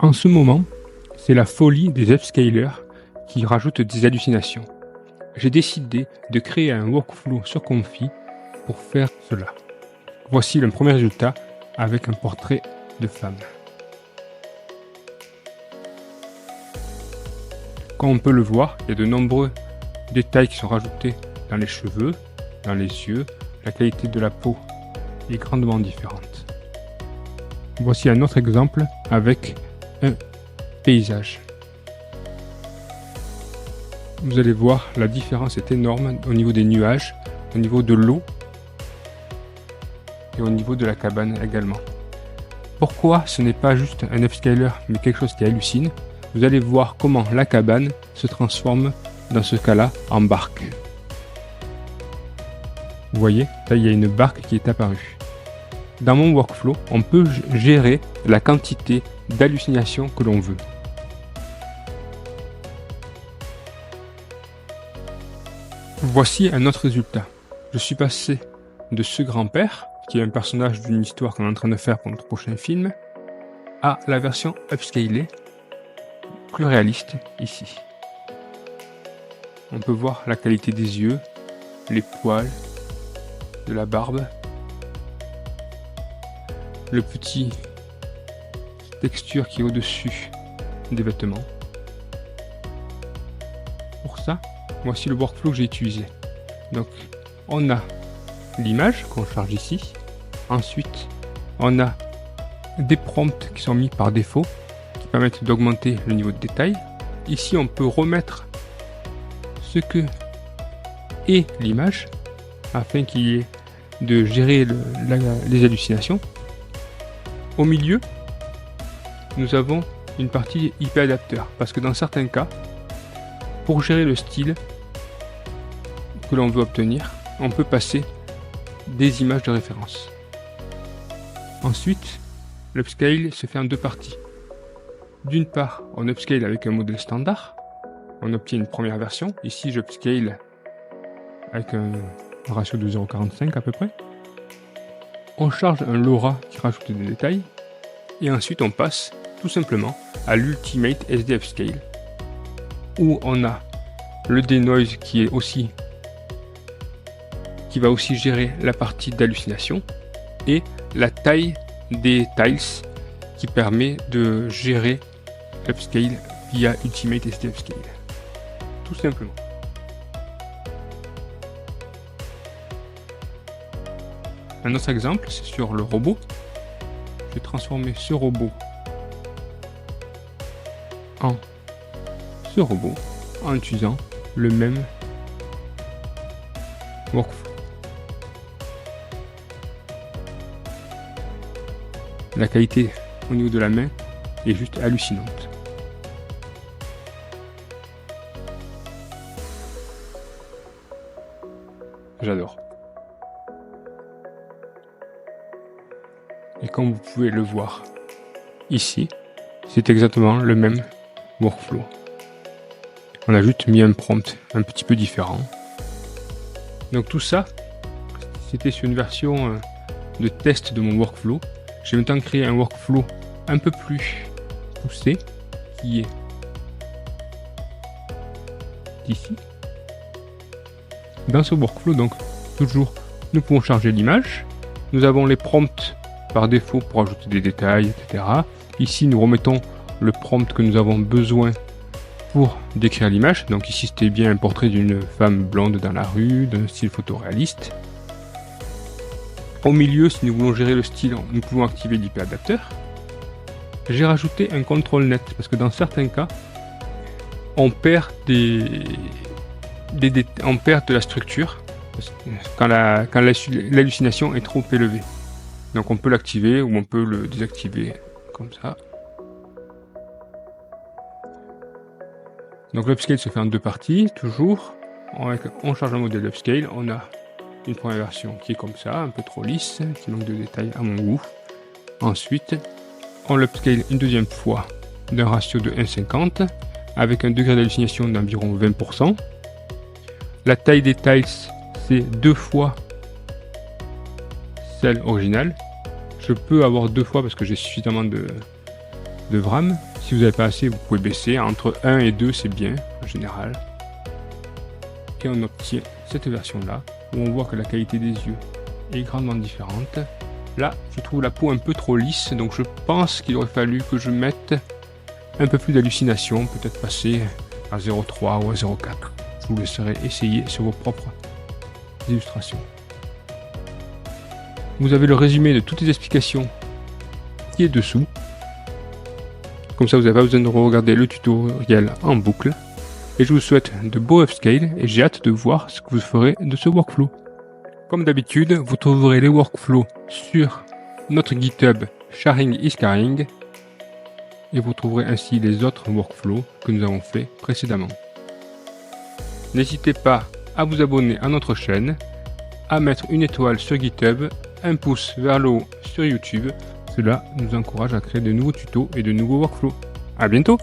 En ce moment, c'est la folie des upscalers qui rajoutent des hallucinations. J'ai décidé de créer un workflow sur Comfy pour faire cela. Voici le premier résultat avec un portrait de femme. Comme on peut le voir, il y a de nombreux détails qui sont rajoutés dans les cheveux, dans les yeux. La qualité de la peau est grandement différente. Voici un autre exemple avec un paysage. Vous allez voir, la différence est énorme au niveau des nuages, au niveau de l'eau et au niveau de la cabane également. Pourquoi ce n'est pas juste un upscaler mais quelque chose qui hallucine? Vous allez voir comment la cabane se transforme dans ce cas-là en barque. Vous voyez, là il y a une barque qui est apparue. Dans mon workflow, on peut gérer la quantité d'hallucinations que l'on veut. Voici un autre résultat. Je suis passé de ce grand-père, qui est un personnage d'une histoire qu'on est en train de faire pour notre prochain film, à la version upscalée, plus réaliste ici. On peut voir la qualité des yeux, les poils, de la barbe, le petit texture qui est au-dessus des vêtements. Pour ça, voici le workflow que j'ai utilisé. Donc, on a l'image qu'on charge ici. Ensuite, on a des prompts qui sont mis par défaut, qui permettent d'augmenter le niveau de détail. Ici, on peut remettre ce que est l'image, afin qu'il y ait de gérer les hallucinations. Au milieu, nous avons une partie IP adapteur, parce que dans certains cas, pour gérer le style que l'on veut obtenir, on peut passer des images de référence. Ensuite, l'upscale se fait en deux parties. D'une part, on upscale avec un modèle standard. On obtient une première version. Ici, j'upscale avec un ratio de 0,45 à peu près. On charge un LoRa qui rajoute des détails. Et ensuite, on passe tout simplement à l'Ultimate SD Upscale, où on a le denoise qui va aussi gérer la partie d'hallucination, et la taille des tiles qui permet de gérer l'upscale via Ultimate SD Upscale. Tout simplement. Un autre exemple, c'est sur le robot. Je vais transformer ce robot en ce robot en utilisant le même workflow. La qualité au niveau de la main est juste hallucinante. J'adore. Et comme vous pouvez le voir ici, c'est exactement le même workflow. On a juste mis un prompt un petit peu différent. Donc tout ça, c'était sur une version de test de mon workflow. J'ai maintenant créé un workflow un peu plus poussé, qui est ici. Dans ce workflow, donc, toujours, nous pouvons charger l'image. Nous avons les prompts par défaut pour ajouter des détails, etc. Ici, nous remettons le prompt que nous avons besoin pour décrire l'image. Donc ici, c'était bien un portrait d'une femme blonde dans la rue, d'un style photoréaliste. Au milieu, si nous voulons gérer le style, nous pouvons activer l'IP adapteur. J'ai rajouté un contrôle net, parce que dans certains cas, on perd on perd de la structure quand l'hallucination est trop élevée. Donc on peut l'activer ou on peut le désactiver comme ça. Donc l'upscale se fait en deux parties, toujours. On charge un modèle upscale, on a une première version qui est comme ça, un peu trop lisse, qui manque de détails à mon goût. Ensuite, on l'upscale une deuxième fois d'un ratio de 1,50 avec un degré d'hallucination d'environ 20%. La taille des tiles, c'est 2 fois celle originale. Je peux avoir 2 fois parce que j'ai suffisamment de de VRAM. Si vous n'avez pas assez, vous pouvez baisser. Entre 1 et 2, c'est bien, en général. Et on obtient cette version-là, où on voit que la qualité des yeux est grandement différente. Là, je trouve la peau un peu trop lisse, donc je pense qu'il aurait fallu que je mette un peu plus d'hallucination, peut-être passer à 0,3 ou à 0,4. Je vous laisserai essayer sur vos propres illustrations. Vous avez le résumé de toutes les explications qui est dessous. Comme ça, vous n'avez pas besoin de regarder le tutoriel en boucle. Et je vous souhaite de beaux upscale et j'ai hâte de voir ce que vous ferez de ce workflow. Comme d'habitude, vous trouverez les workflows sur notre GitHub Sharing is Caring et vous trouverez ainsi les autres workflows que nous avons fait précédemment. N'hésitez pas à vous abonner à notre chaîne, à mettre une étoile sur GitHub, un pouce vers le haut sur YouTube. Cela nous encourage à créer de nouveaux tutos et de nouveaux workflows. À bientôt!